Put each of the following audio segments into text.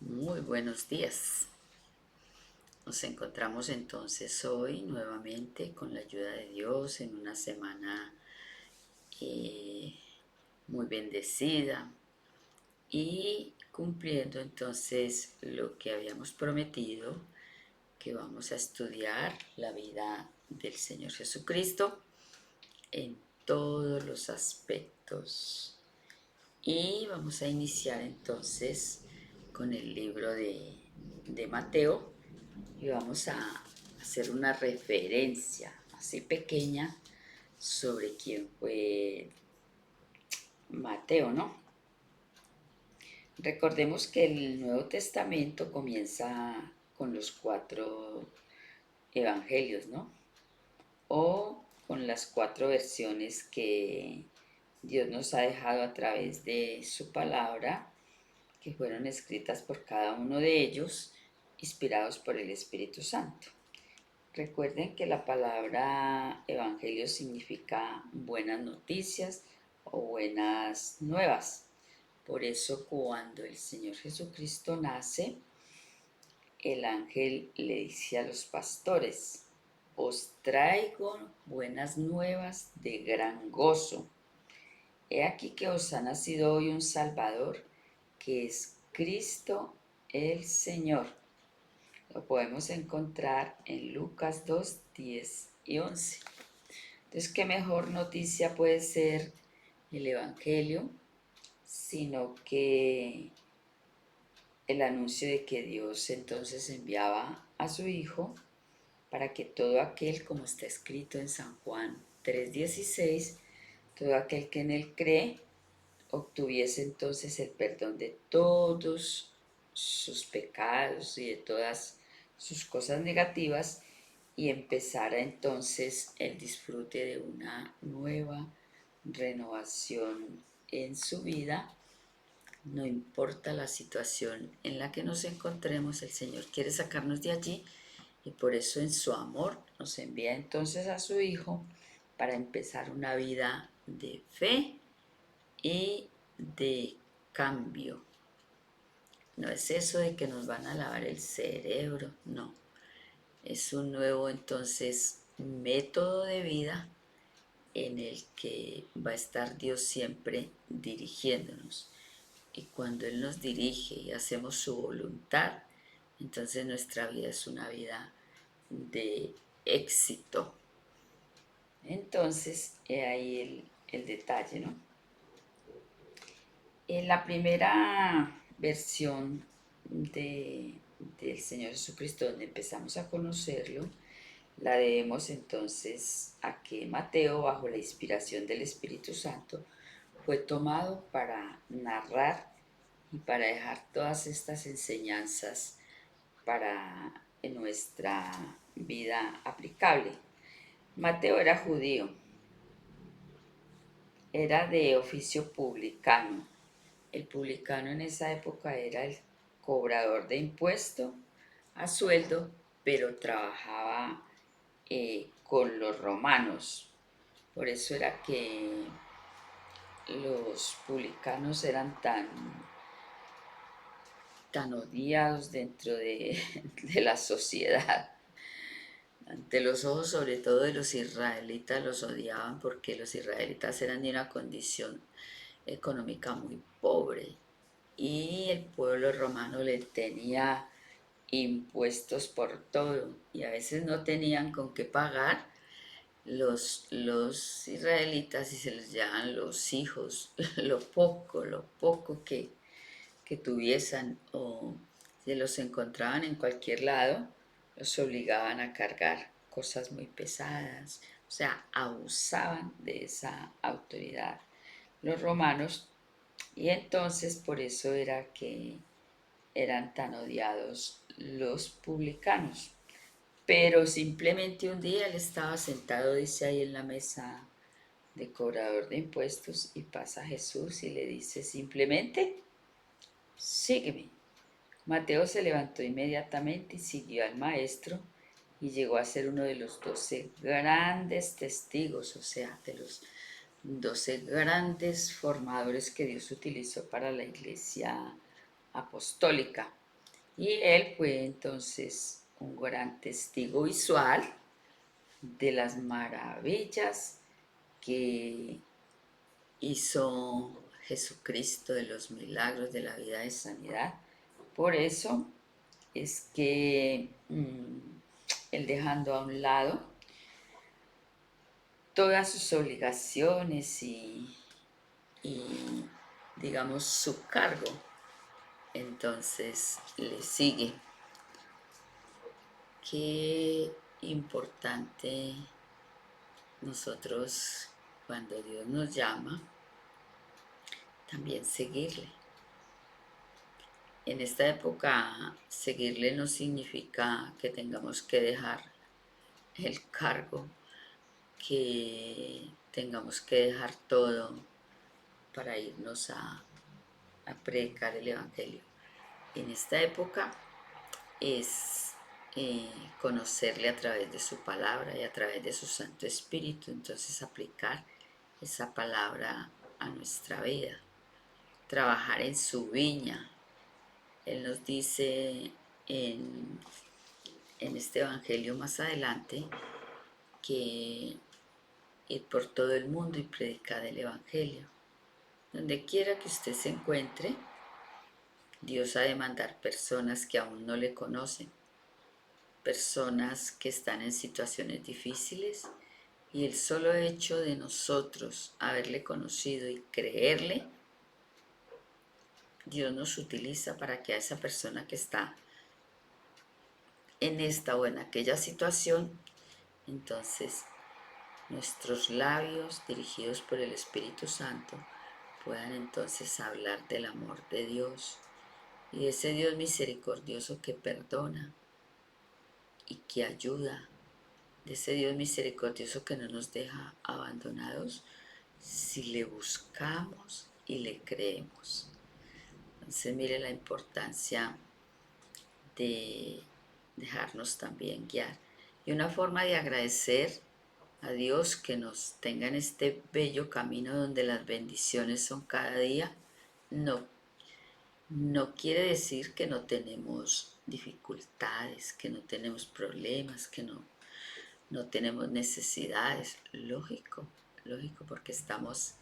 Muy buenos días. Nos encontramos entonces hoy nuevamente con la ayuda de Dios en una semana eh, muy bendecida y cumpliendo entonces lo que habíamos prometido, que vamos a estudiar la vida del Señor Jesucristo en todos los aspectos. Y vamos a iniciar entonces con el libro de Mateo y vamos a hacer una referencia así pequeña sobre quién fue Mateo, ¿no? Recordemos que el Nuevo Testamento comienza con los cuatro evangelios, ¿no? O con las cuatro versiones que Dios nos ha dejado a través de su palabra, que fueron escritas por cada uno de ellos, inspirados por el Espíritu Santo. Recuerden que la palabra evangelio significa buenas noticias o buenas nuevas. Por eso cuando el Señor Jesucristo nace, el ángel le dice a los pastores, os traigo buenas nuevas de gran gozo. He aquí que os ha nacido hoy un Salvador, que es Cristo el Señor. Lo podemos encontrar en Lucas 2, 10 y 11. Entonces, ¿qué mejor noticia puede ser el Evangelio, sino que el anuncio de que Dios entonces enviaba a su Hijo para que todo aquel, como está escrito en San Juan 3:16, todo aquel que en él cree, obtuviese entonces el perdón de todos sus pecados y de todas sus cosas negativas y empezara entonces el disfrute de una nueva renovación en su vida. No importa la situación en la que nos encontremos, el Señor quiere sacarnos de allí y por eso en su amor nos envía entonces a su Hijo para empezar una vida de fe y de cambio. No es eso de que nos van a lavar el cerebro, no. Es un nuevo entonces método de vida en el que va a estar Dios siempre dirigiéndonos. Y cuando Él nos dirige y hacemos su voluntad, entonces nuestra vida es una vida de éxito. Entonces, he ahí el detalle, ¿no? En la primera versión del Señor Jesucristo, donde empezamos a conocerlo, la debemos entonces a que Mateo, bajo la inspiración del Espíritu Santo, fue tomado para narrar y para dejar todas estas enseñanzas para nuestra vida aplicable. Mateo era judío, era de oficio publicano. El publicano en esa época era el cobrador de impuesto a sueldo, pero trabajaba con los romanos. Por eso era que los publicanos eran tan odiados dentro de la sociedad. Ante los ojos sobre todo de los israelitas los odiaban porque los israelitas eran de una condición económica muy pobre y el pueblo romano le tenía impuestos por todo y a veces no tenían con qué pagar los israelitas y se les llaman los hijos, lo poco que tuviesen o si los encontraban en cualquier lado, los obligaban a cargar cosas muy pesadas, o sea, abusaban de esa autoridad los romanos y entonces por eso era que eran tan odiados los publicanos. Pero simplemente un día él estaba sentado, dice ahí en la mesa de cobrador de impuestos y pasa Jesús y le dice simplemente, sígueme. Mateo se levantó inmediatamente y siguió al maestro y llegó a ser uno de los 12 grandes testigos, o sea, de los 12 grandes formadores que Dios utilizó para la iglesia apostólica. Y él fue entonces un gran testigo visual de las maravillas que hizo Jesucristo, de los milagros de la vida de sanidad. Por eso es que él, dejando a un lado todas sus obligaciones y, digamos, su cargo, entonces le sigue. Qué importante nosotros, cuando Dios nos llama, también seguirle. En esta época, seguirle no significa que tengamos que dejar el cargo, que tengamos que dejar todo para irnos a predicar el Evangelio. En esta época es conocerle a través de su palabra y a través de su Santo Espíritu, entonces aplicar esa palabra a nuestra vida, trabajar en su viña. Él nos dice en este Evangelio más adelante que ir por todo el mundo y predicar el Evangelio. Donde quiera que usted se encuentre, Dios ha de mandar personas que aún no le conocen, personas que están en situaciones difíciles, y el solo hecho de nosotros haberle conocido y creerle, Dios nos utiliza para que a esa persona que está en esta o en aquella situación, entonces nuestros labios dirigidos por el Espíritu Santo puedan entonces hablar del amor de Dios y de ese Dios misericordioso que perdona y que ayuda, de ese Dios misericordioso que no nos deja abandonados si le buscamos y le creemos. Entonces mire la importancia de dejarnos también guiar. Y una forma de agradecer a Dios que nos tenga en este bello camino donde las bendiciones son cada día, no, no quiere decir que no tenemos dificultades, que no tenemos problemas, que no tenemos necesidades. Lógico, lógico, porque estamos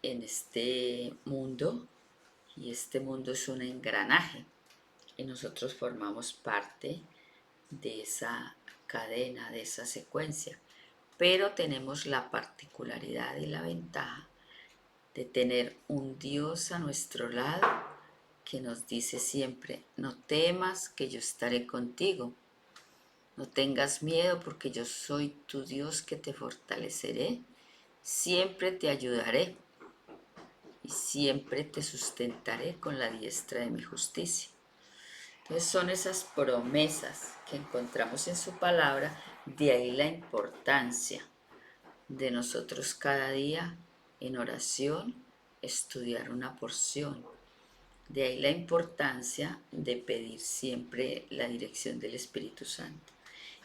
en este mundo y este mundo es un engranaje y nosotros formamos parte de esa cadena, de esa secuencia. Pero tenemos la particularidad y la ventaja de tener un Dios a nuestro lado que nos dice siempre: no temas, que yo estaré contigo. No tengas miedo, porque yo soy tu Dios que te fortaleceré. Siempre te ayudaré y siempre te sustentaré con la diestra de mi justicia. Entonces son esas promesas que encontramos en su palabra, de ahí la importancia de nosotros cada día en oración estudiar una porción. De ahí la importancia de pedir siempre la dirección del Espíritu Santo.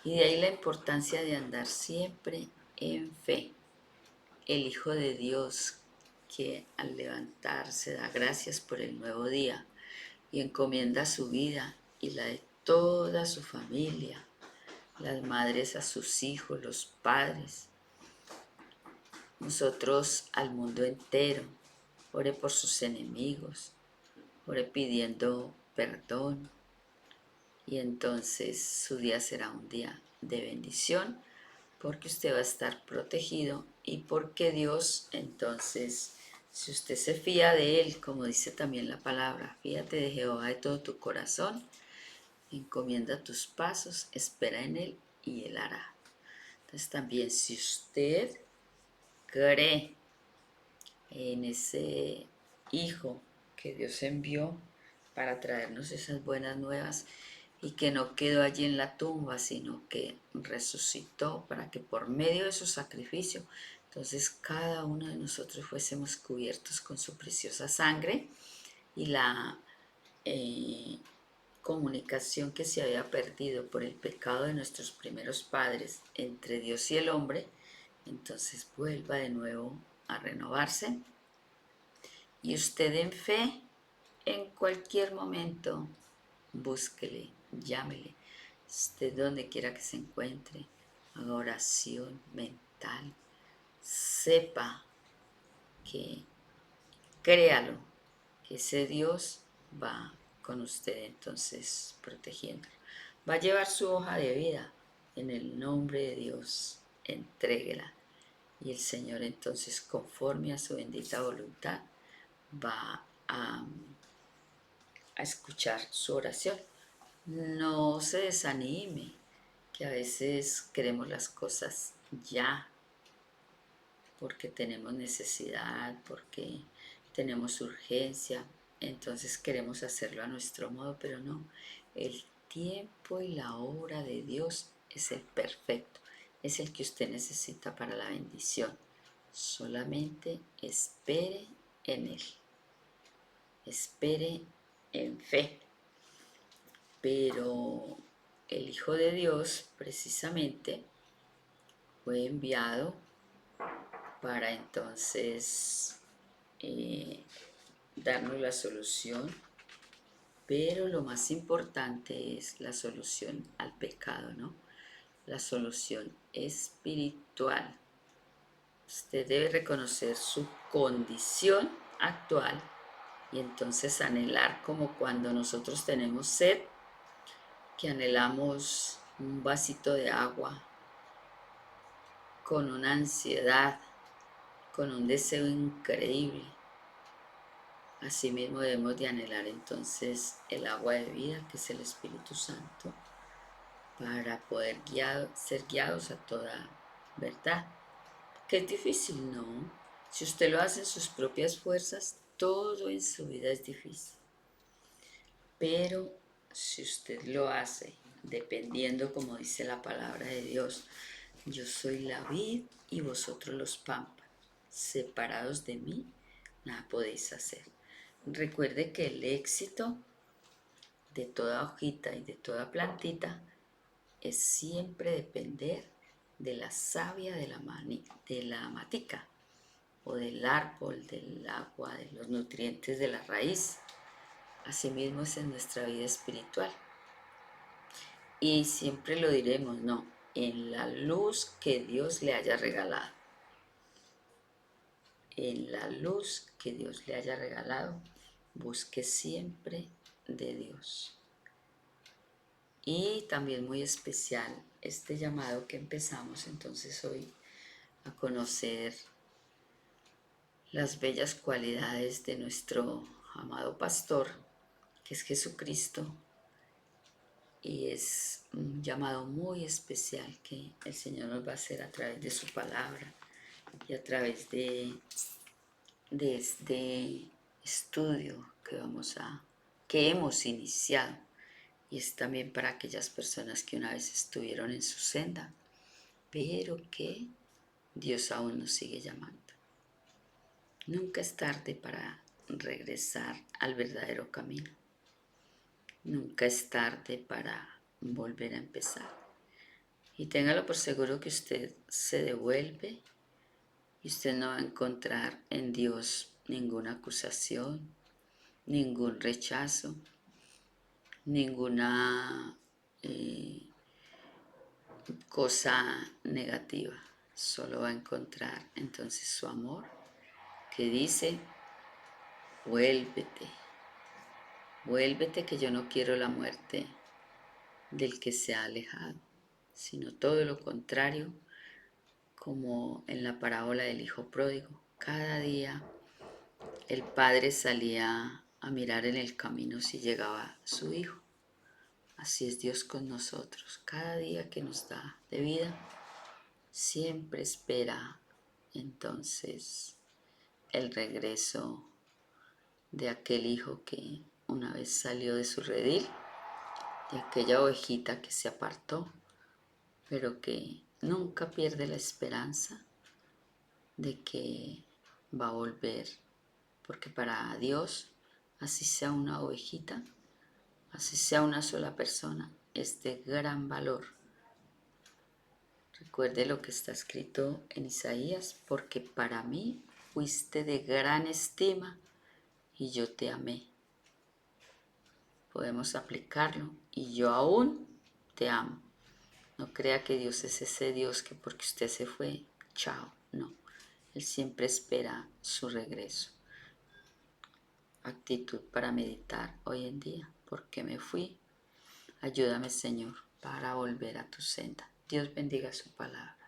Y de ahí la importancia de andar siempre en fe. El Hijo de Dios, que al levantarse da gracias por el nuevo día y encomienda su vida y la de toda su familia, las madres a sus hijos, los padres, nosotros al mundo entero. Ore por sus enemigos, ore pidiendo perdón, y entonces su día será un día de bendición, porque usted va a estar protegido y porque Dios, entonces, si usted se fía de Él, como dice también la palabra, fíate de Jehová de todo tu corazón, encomienda tus pasos, espera en Él y Él hará. Entonces también, si usted cree en ese Hijo que Dios envió para traernos esas buenas nuevas y que no quedó allí en la tumba, sino que resucitó para que por medio de su sacrificio, entonces cada uno de nosotros fuésemos cubiertos con su preciosa sangre, y la comunicación que se había perdido por el pecado de nuestros primeros padres entre Dios y el hombre, entonces vuelva de nuevo a renovarse. Y usted en fe, en cualquier momento, búsquele, llámele, usted donde quiera que se encuentre, haga oración mental, sepa que, créalo, que ese Dios va con usted entonces protegiéndolo. Va a llevar su hoja de vida en el nombre de Dios, entréguela. Y el Señor entonces, conforme a su bendita voluntad, va a escuchar su oración. No se desanime, que a veces queremos las cosas ya, porque tenemos necesidad, porque tenemos urgencia, entonces queremos hacerlo a nuestro modo, pero no, el tiempo y la hora de Dios es el perfecto, es el que usted necesita para la bendición. Solamente espere en Él, espere en fe. Pero el Hijo de Dios precisamente fue enviado para entonces darnos la solución, pero lo más importante es la solución al pecado, ¿no? La solución espiritual. Usted debe reconocer su condición actual y entonces anhelar, como cuando nosotros tenemos sed, que anhelamos un vasito de agua con una ansiedad, con un deseo increíble. Asimismo debemos de anhelar entonces el agua de vida, que es el Espíritu Santo, para poder ser guiados a toda verdad. ¿Que es difícil? No. Si usted lo hace en sus propias fuerzas, todo en su vida es difícil. Pero si usted lo hace dependiendo, como dice la palabra de Dios, yo soy la vid y vosotros los pámpanos, separados de mí, nada podéis hacer. Recuerde que el éxito de toda hojita y de toda plantita es siempre depender de la savia de la matica o del árbol, del agua, de los nutrientes de la raíz. Asimismo es en nuestra vida espiritual. Y siempre lo diremos, no, en la luz que Dios le haya regalado. En la luz que Dios le haya regalado, busque siempre de Dios. Y también muy especial este llamado que empezamos entonces hoy a conocer las bellas cualidades de nuestro amado pastor, que es Jesucristo, y es un llamado muy especial que el Señor nos va a hacer a través de su palabra y a través de este estudio que hemos iniciado, y es también para aquellas personas que una vez estuvieron en su senda, pero que Dios aún nos sigue llamando. Nunca es tarde para regresar al verdadero camino. Nunca es tarde para volver a empezar. Y téngalo por seguro que usted se devuelve y usted no va a encontrar en Dios ninguna acusación, ningún rechazo, ninguna cosa negativa. Solo va a encontrar entonces su amor, que dice: vuélvete, vuélvete, que yo no quiero la muerte del que se ha alejado, sino todo lo contrario, como en la parábola del hijo pródigo. Cada día el padre salía a mirar en el camino si llegaba su hijo. Así es Dios con nosotros. Cada día que nos da de vida, siempre espera entonces el regreso de aquel hijo que una vez salió de su redil, de aquella ovejita que se apartó, pero que nunca pierde la esperanza de que va a volver, porque para Dios, así sea una ovejita, así sea una sola persona, es de gran valor. Recuerde lo que está escrito en Isaías: porque para mí fuiste de gran estima y yo te amé. podemos aplicarlo. Y yo aún te amo. No crea que Dios es ese Dios que porque usted se fue, chao. No, Él siempre espera su regreso. Actitud para meditar hoy en día. ¿Por qué me fui? Ayúdame, Señor, para volver a tu senda. Dios bendiga su palabra.